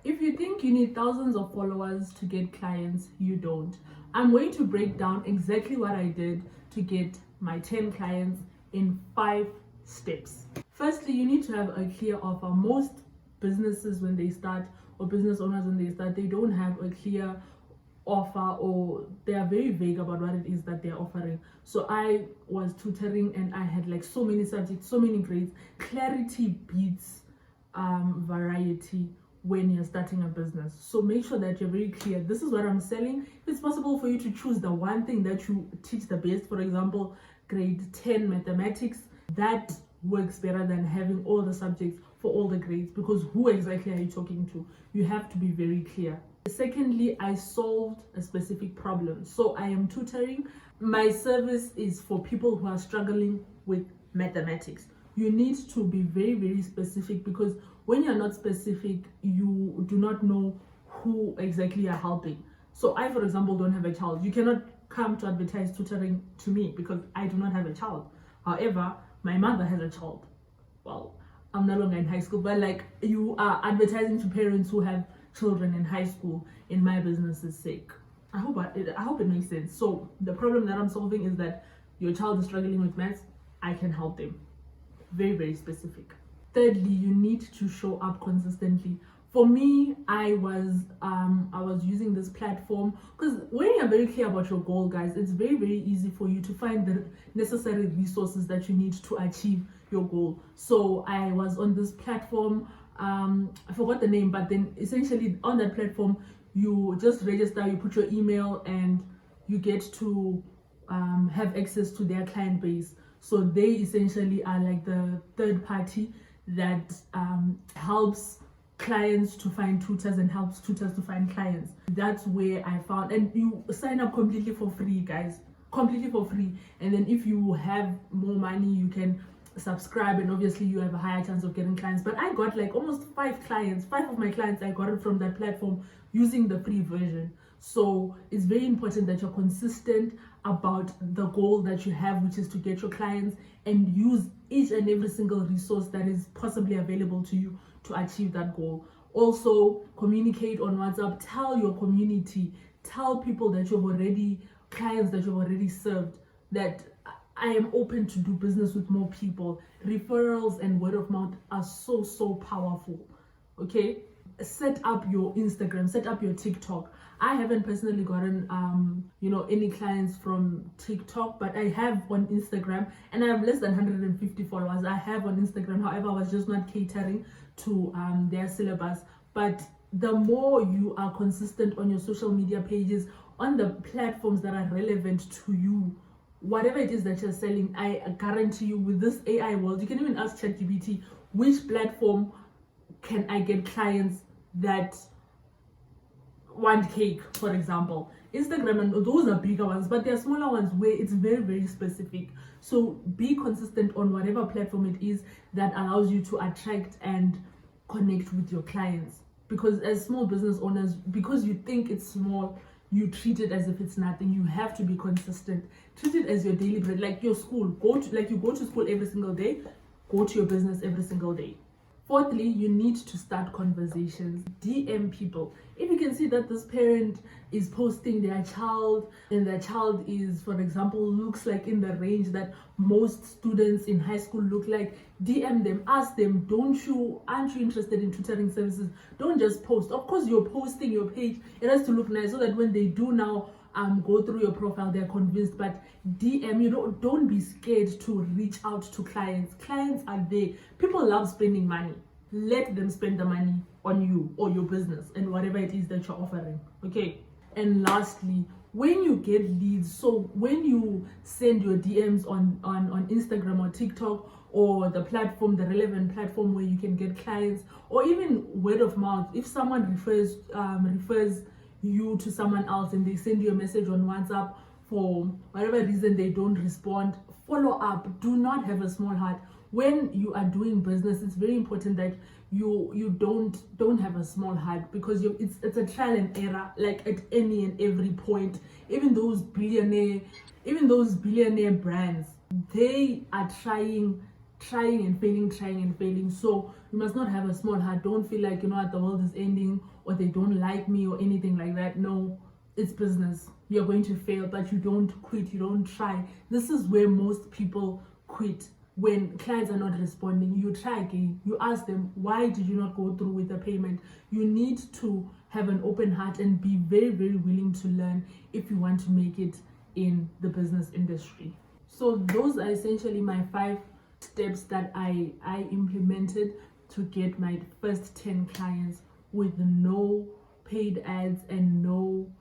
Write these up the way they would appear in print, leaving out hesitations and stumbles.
If you think you need thousands of followers to get clients, you don't. I'm going to break down exactly what I did to get my 10 clients in 5 steps. Firstly, you need to have a clear offer. Most businesses when they start, or business owners when they start, they don't have a clear offer, or they are very vague about what it is that they're offering. So I was tutoring and I had like so many subjects, so many grades. Clarity beats variety when you're starting a business. So make sure that you're very clear. This is what I'm selling. If it's possible for you to choose the one thing that you teach the best, for example, grade 10 mathematics, that works better than having all the subjects for all the grades, because who exactly are you talking to? You have to be very clear. Secondly, I solved a specific problem. So I am tutoring. My service is for people who are struggling with mathematics. You need to be very, very specific, because when you're not specific, you do not know who exactly you're helping. So I, for example, don't have a child. You cannot come to advertise tutoring to me because I do not have a child. However, my mother has a child. Well, I'm no longer in high school, but like, you are advertising to parents who have children in high school in my business's sake. I hope it makes sense. So the problem that I'm solving is that your child is struggling with maths. I can help them. Very, very specific. Thirdly, you need to show up consistently. For me, I was using this platform because when you're very clear about your goal, guys, it's very, very easy for you to find the necessary resources that you need to achieve your goal. So I was on this platform, I forgot the name, but then essentially on that platform, you just register, you put your email, and you get to have access to their client base. So they essentially are like the third party that helps clients to find tutors and helps tutors to find clients. That's where I found, and you sign up completely for free, guys, completely for free. And then if you have more money, you can subscribe, and obviously you have a higher chance of getting clients. But I got like almost 5 clients. 5 of my clients, I got it from that platform using the free version. So it's very important that you're consistent about the goal that you have, which is to get your clients, and use each and every single resource that is possibly available to you to achieve that goal. Also, communicate on WhatsApp. Tell your community, tell people that you've already, clients that you've already served, that I am open to do business with more people. Referrals and word of mouth are so, so powerful. Okay? Set up your Instagram, set up your TikTok. I haven't personally gotten any clients from TikTok, but I have on Instagram, and I have less than 150 followers. I have on Instagram, however, I was just not catering to their syllabus. But the more you are consistent on your social media pages, on the platforms that are relevant to you, whatever it is that you're selling, I guarantee you, with this AI world, you can even ask ChatGPT, which platform can I get clients that want cake, for example. Instagram, and those are bigger ones, but there are smaller ones where it's very, very specific. So be consistent on whatever platform it is that allows you to attract and connect with your clients. Because as small business owners, because you think it's small, you treat it as if it's nothing. You have to be consistent. Treat it as your daily bread, like your school. You go to school every single day, go to your business every single day. Fourthly, you need to start conversations. DM people. If you can see that this parent is posting their child, and their child is, for example, looks like in the range that most students in high school look like, DM them, ask them, aren't you interested in tutoring services? Don't just post. Of course, you're posting your page. It has to look nice so that when they do now go through your profile, they're convinced. But DM, don't be scared to reach out to clients. Clients are there. People love spending money. Let them spend the money on you or your business and whatever it is that you're offering. Okay. And lastly, when you get leads, so when you send your DMs on Instagram or TikTok, or the relevant platform where you can get clients, or even word of mouth, if someone refers you to someone else and they send you a message on WhatsApp, for whatever reason they don't respond, follow up. Do not have a small heart. When you are doing business, it's very important that you don't have a small heart, because it's a trial and error, like at any and every point. Even those billionaire brands, they are trying and failing. So you must not have a small heart. Don't feel like the world is ending, or they don't like me or anything like that. No, it's business. You're going to fail, but you don't quit, you don't try. This is where most people quit. When clients are not responding, you try again. You ask them, why did you not go through with the payment? You need to have an open heart and be very, very willing to learn if you want to make it in the business industry. So those are essentially my 5 steps that I implemented to get my first 10 clients with no paid ads and no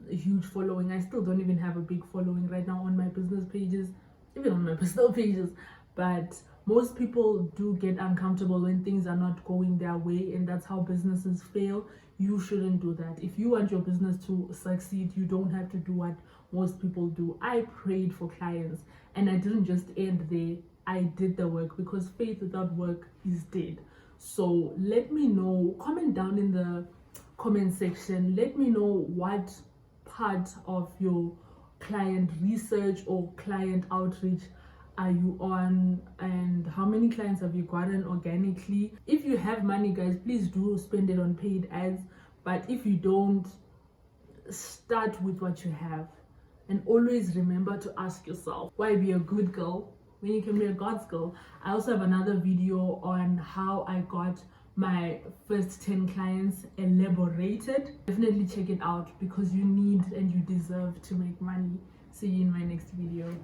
huge following. I still don't even have a big following right now on my business pages, even on my personal pages. But most people do get uncomfortable when things are not going their way, and that's how businesses fail. You shouldn't do that. If you want your business to succeed, you don't have to do what most people do. I prayed for clients, and I didn't just end there. I did the work, because faith without work is dead. So let me know, comment down in the comment section, let me know what part of your client research or client outreach are you on, and how many clients have you gotten organically. If you have money, guys, please do spend it on paid ads, but if you don't, start with what you have. And always remember to ask yourself, why be a good girl when you can be a God's girl? I also have another video on how I got my first 10 clients elaborated. Definitely check it out, because you need and you deserve to make money. See you in my next video.